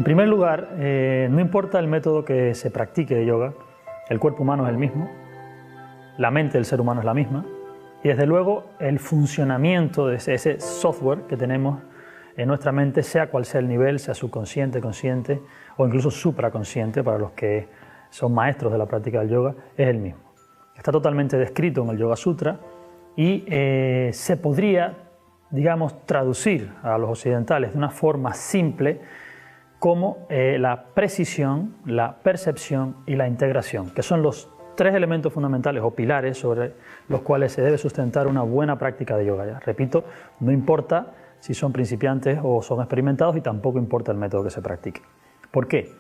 primer lugar, no importa el método que se practique de yoga, el cuerpo humano es el mismo, la mente del ser humano es la misma, y desde luego el funcionamiento de ese software que tenemos en nuestra mente, sea cual sea el nivel, sea subconsciente, consciente o incluso supraconsciente, para los que son maestros de la práctica del yoga, es el mismo. Está totalmente descrito en el Yoga Sutra y se podría, digamos, traducir a los occidentales de una forma simple como la precisión, la percepción y la integración, que son los tres elementos fundamentales o pilares sobre los cuales se debe sustentar una buena práctica de yoga. Ya repito, no importa si son principiantes o son experimentados y tampoco importa el método que se practique. ¿Por qué?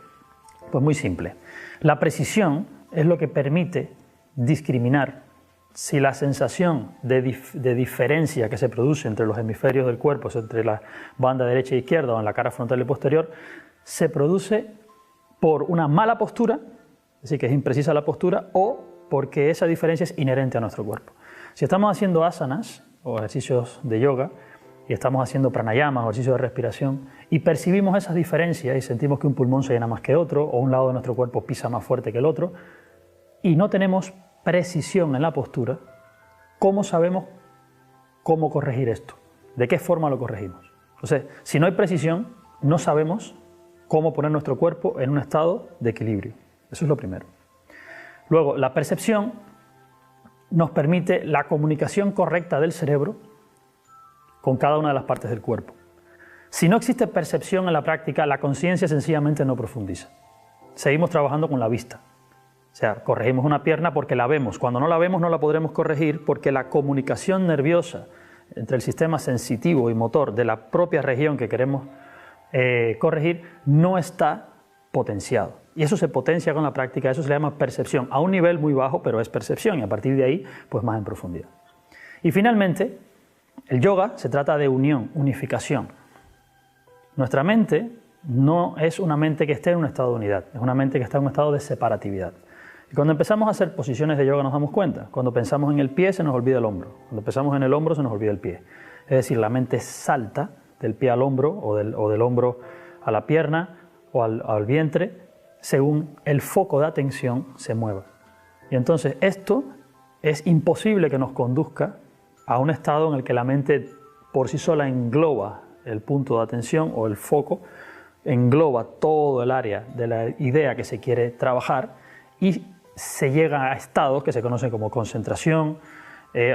Pues muy simple. La precisión es lo que permite discriminar si la sensación de diferencia que se produce entre los hemisferios del cuerpo, entre la banda derecha e izquierda o en la cara frontal y posterior, se produce por una mala postura, es decir, que es imprecisa la postura, o porque esa diferencia es inherente a nuestro cuerpo. Si estamos haciendo asanas o ejercicios de yoga y estamos haciendo pranayamas o ejercicios de respiración y percibimos esas diferencias y sentimos que un pulmón se llena más que otro o un lado de nuestro cuerpo pisa más fuerte que el otro y no tenemos precisión en la postura, ¿cómo sabemos cómo corregir esto? ¿De qué forma lo corregimos? Entonces, si no hay precisión, no sabemos cómo poner nuestro cuerpo en un estado de equilibrio. Eso es lo primero. Luego, la percepción nos permite la comunicación correcta del cerebro con cada una de las partes del cuerpo. Si no existe percepción en la práctica, la conciencia sencillamente no profundiza. Seguimos trabajando con la vista. O sea, corregimos una pierna porque la vemos. Cuando no la vemos no la podremos corregir porque la comunicación nerviosa entre el sistema sensitivo y motor de la propia región que queremos corregir no está potenciado. Y eso se potencia con la práctica, eso se le llama percepción, a un nivel muy bajo, pero es percepción, y a partir de ahí, pues más en profundidad. Y finalmente, el yoga se trata de unión, unificación. Nuestra mente no es una mente que esté en un estado de unidad, es una mente que está en un estado de separatividad. Y cuando empezamos a hacer posiciones de yoga nos damos cuenta. Cuando pensamos en el pie se nos olvida el hombro. Cuando pensamos en el hombro se nos olvida el pie. Es decir, la mente salta del pie al hombro o del hombro a la pierna o al vientre según el foco de atención se mueva. Y entonces esto es imposible que nos conduzca a un estado en el que la mente por sí sola engloba el punto de atención o el foco, engloba todo el área de la idea que se quiere trabajar y se llega a estados que se conocen como concentración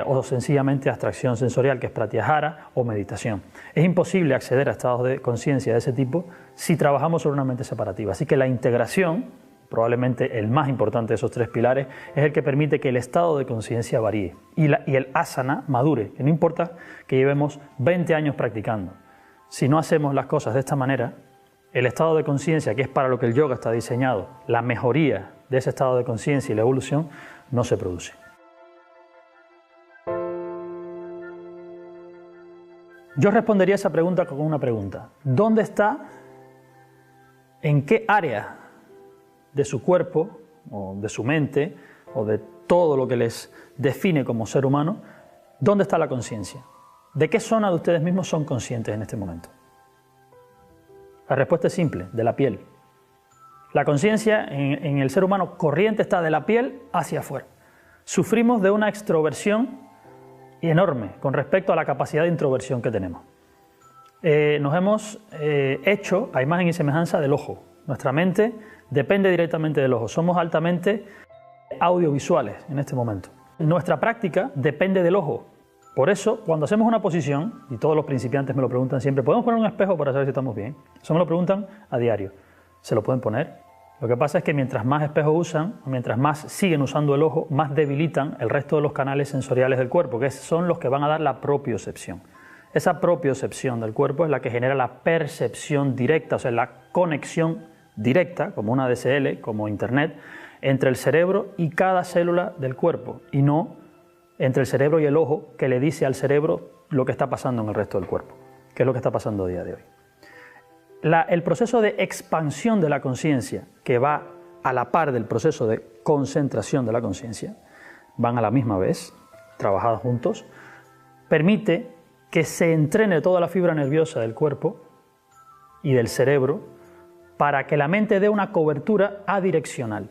o sencillamente abstracción sensorial, que es pratyahara o meditación. Es imposible acceder a estados de conciencia de ese tipo si trabajamos sobre una mente separativa. Así que la integración, probablemente el más importante de esos tres pilares, es el que permite que el estado de conciencia varíe y el asana madure, que no importa que llevemos 20 años practicando. Si no hacemos las cosas de esta manera, el estado de conciencia, que es para lo que el yoga está diseñado, la mejoría de ese estado de conciencia y la evolución, no se produce. Yo respondería a esa pregunta con una pregunta. ¿Dónde está, en qué área de su cuerpo, o de su mente, o de todo lo que les define como ser humano, dónde está la conciencia? ¿De qué zona de ustedes mismos son conscientes en este momento? La respuesta es simple, de la piel. La conciencia en el ser humano corriente está de la piel hacia afuera. Sufrimos de una extroversión enorme con respecto a la capacidad de introversión que tenemos. Nos hemos hecho a imagen y semejanza del ojo. Nuestra mente depende directamente del ojo. Somos altamente audiovisuales en este momento. Nuestra práctica depende del ojo. Por eso, cuando hacemos una posición, y todos los principiantes me lo preguntan siempre, ¿podemos poner un espejo para saber si estamos bien? Eso me lo preguntan a diario. ¿Se lo pueden poner? Lo que pasa es que mientras más espejos usan, mientras más siguen usando el ojo, más debilitan el resto de los canales sensoriales del cuerpo, que son los que van a dar la propiocepción. Esa propiocepción del cuerpo es la que genera la percepción directa, o sea, la conexión directa, como una DSL, como Internet, entre el cerebro y cada célula del cuerpo, y no entre el cerebro y el ojo, que le dice al cerebro lo que está pasando en el resto del cuerpo, que es lo que está pasando a día de hoy. El proceso de expansión de la conciencia, que va a la par del proceso de concentración de la conciencia, van a la misma vez, trabajados juntos, permite que se entrene toda la fibra nerviosa del cuerpo y del cerebro para que la mente dé una cobertura adireccional.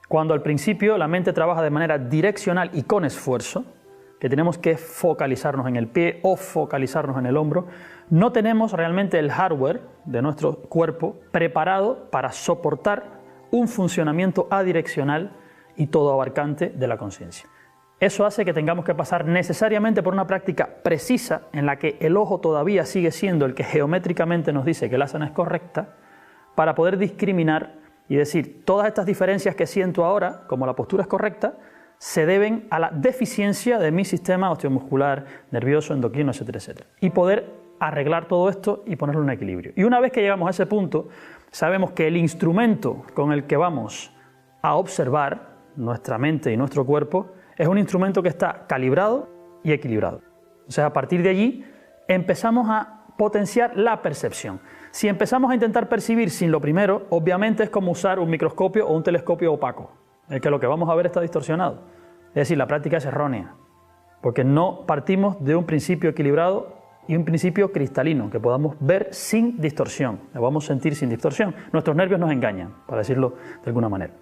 Cuando al principio la mente trabaja de manera direccional y con esfuerzo, que tenemos que focalizarnos en el pie o focalizarnos en el hombro, no tenemos realmente el hardware de nuestro cuerpo preparado para soportar un funcionamiento adireccional y todo abarcante de la conciencia. Eso hace que tengamos que pasar necesariamente por una práctica precisa en la que el ojo todavía sigue siendo el que geométricamente nos dice que la asana es correcta, para poder discriminar y decir, todas estas diferencias que siento ahora, como la postura es correcta, se deben a la deficiencia de mi sistema osteomuscular, nervioso, endocrino, etcétera, etcétera. Y poder arreglar todo esto y ponerlo en equilibrio. Y una vez que llegamos a ese punto, sabemos que el instrumento con el que vamos a observar nuestra mente y nuestro cuerpo es un instrumento que está calibrado y equilibrado. O sea, a partir de allí empezamos a potenciar la percepción. Si empezamos a intentar percibir sin lo primero, obviamente es como usar un microscopio o un telescopio opaco, en el que lo que vamos a ver está distorsionado. Es decir, la práctica es errónea, porque no partimos de un principio equilibrado y un principio cristalino, que podamos ver sin distorsión, lo vamos a sentir sin distorsión. Nuestros nervios nos engañan, para decirlo de alguna manera.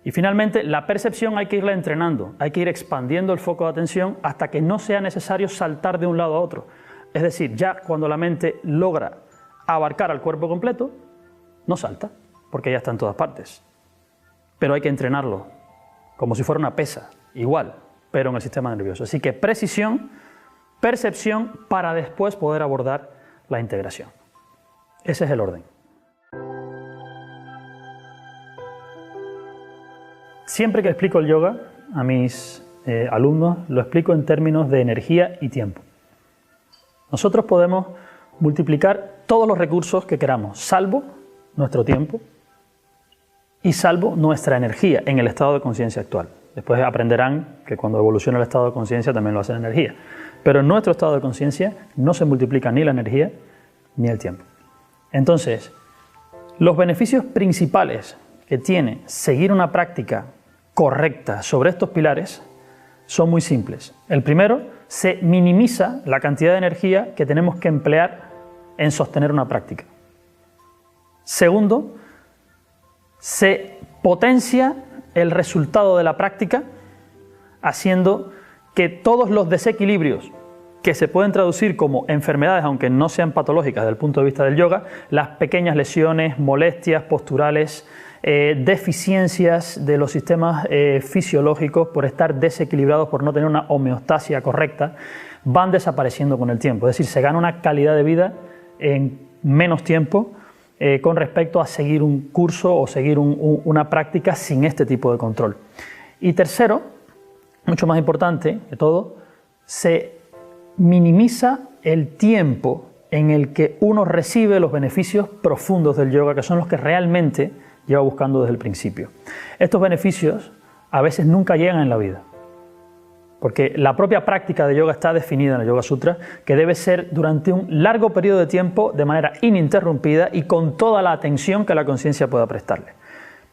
Y finalmente, la percepción hay que irla entrenando, hay que ir expandiendo el foco de atención hasta que no sea necesario saltar de un lado a otro. Es decir, ya cuando la mente logra abarcar al cuerpo completo, no salta, porque ya está en todas partes. Pero hay que entrenarlo, como si fuera una pesa, igual, pero en el sistema nervioso. Así que precisión, percepción, para después poder abordar la integración. Ese es el orden. Siempre que explico el yoga a mis alumnos, lo explico en términos de energía y tiempo. Nosotros podemos multiplicar todos los recursos que queramos, salvo nuestro tiempo y salvo nuestra energía en el estado de conciencia actual. Después aprenderán que cuando evoluciona el estado de conciencia también lo hace la energía. Pero en nuestro estado de conciencia no se multiplica ni la energía ni el tiempo. Entonces, los beneficios principales que tiene seguir una práctica correcta sobre estos pilares son muy simples. El primero, se minimiza la cantidad de energía que tenemos que emplear en sostener una práctica. Segundo, se potencia el resultado de la práctica haciendo que todos los desequilibrios que se pueden traducir como enfermedades, aunque no sean patológicas desde el punto de vista del yoga, las pequeñas lesiones, molestias posturales, deficiencias de los sistemas fisiológicos por estar desequilibrados, por no tener una homeostasia correcta, van desapareciendo con el tiempo. Es decir, se gana una calidad de vida en menos tiempo con respecto a seguir un curso o seguir una práctica sin este tipo de control. Y tercero, mucho más importante que todo, se minimiza el tiempo en el que uno recibe los beneficios profundos del yoga, que son los que realmente lleva buscando desde el principio. Estos beneficios a veces nunca llegan en la vida, porque la propia práctica de yoga está definida en el Yoga Sutra, que debe ser durante un largo periodo de tiempo, de manera ininterrumpida y con toda la atención que la conciencia pueda prestarle.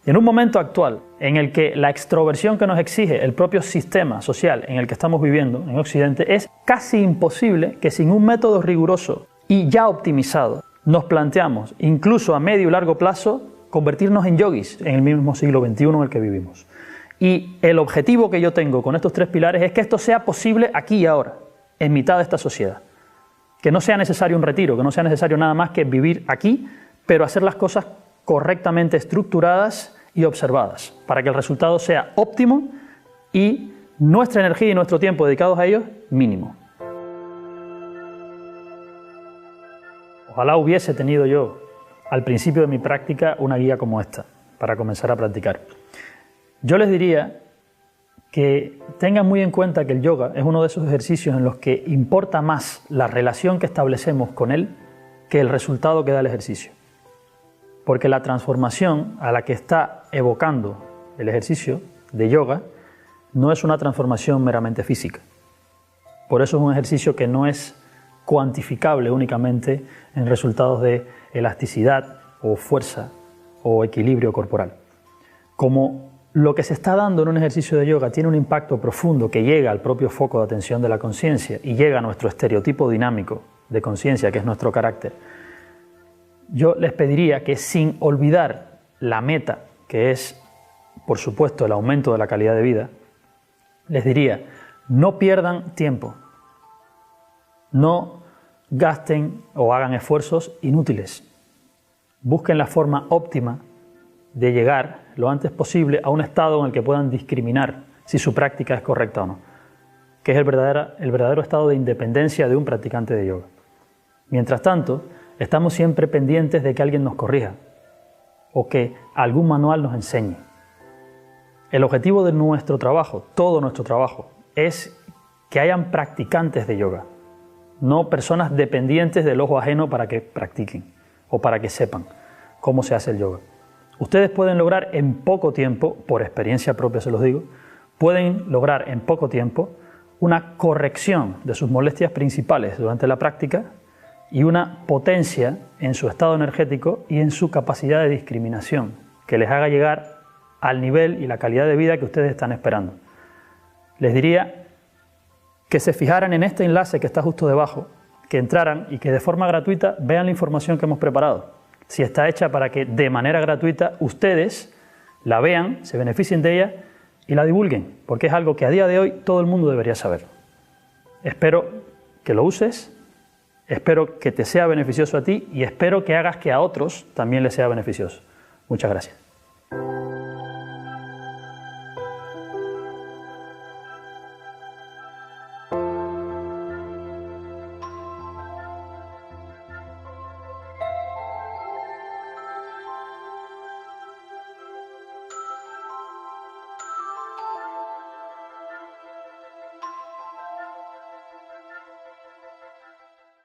Y en un momento actual en el que la extroversión que nos exige el propio sistema social en el que estamos viviendo en Occidente, es casi imposible que sin un método riguroso y ya optimizado nos planteamos, incluso a medio y largo plazo, convertirnos en yogis en el mismo siglo XXI en el que vivimos. Y el objetivo que yo tengo con estos tres pilares es que esto sea posible aquí y ahora, en mitad de esta sociedad. Que no sea necesario un retiro, que no sea necesario nada más que vivir aquí, pero hacer las cosas correctamente estructuradas y observadas, para que el resultado sea óptimo y nuestra energía y nuestro tiempo dedicados a ellos, mínimo. Ojalá hubiese tenido yo al principio de mi práctica una guía como esta, para comenzar a practicar. Yo les diría que tengan muy en cuenta que el yoga es uno de esos ejercicios en los que importa más la relación que establecemos con él que el resultado que da el ejercicio. Porque la transformación a la que está evocando el ejercicio de yoga no es una transformación meramente física. Por eso es un ejercicio que no es cuantificable únicamente en resultados de elasticidad o fuerza o equilibrio corporal. Como lo que se está dando en un ejercicio de yoga tiene un impacto profundo que llega al propio foco de atención de la conciencia y llega a nuestro estereotipo dinámico de conciencia, que es nuestro carácter, yo les pediría que, sin olvidar la meta, que es, por supuesto, el aumento de la calidad de vida, les diría, no pierdan tiempo, no gasten o hagan esfuerzos inútiles. Busquen la forma óptima de llegar lo antes posible a un estado en el que puedan discriminar si su práctica es correcta o no, que es el verdadero estado de independencia de un practicante de yoga. Mientras tanto, estamos siempre pendientes de que alguien nos corrija o que algún manual nos enseñe. El objetivo de nuestro trabajo, todo nuestro trabajo, es que hayan practicantes de yoga, no personas dependientes del ojo ajeno para que practiquen o para que sepan cómo se hace el yoga. Ustedes pueden lograr en poco tiempo, por experiencia propia se los digo, pueden lograr en poco tiempo una corrección de sus molestias principales durante la práctica y una potencia en su estado energético y en su capacidad de discriminación, que les haga llegar al nivel y la calidad de vida que ustedes están esperando. Les diría que se fijaran en este enlace que está justo debajo, que entraran y que de forma gratuita vean la información que hemos preparado. Si está hecha para que de manera gratuita ustedes la vean, se beneficien de ella y la divulguen, porque es algo que a día de hoy todo el mundo debería saber. Espero que lo uses, espero que te sea beneficioso a ti y espero que hagas que a otros también les sea beneficioso. Muchas gracias.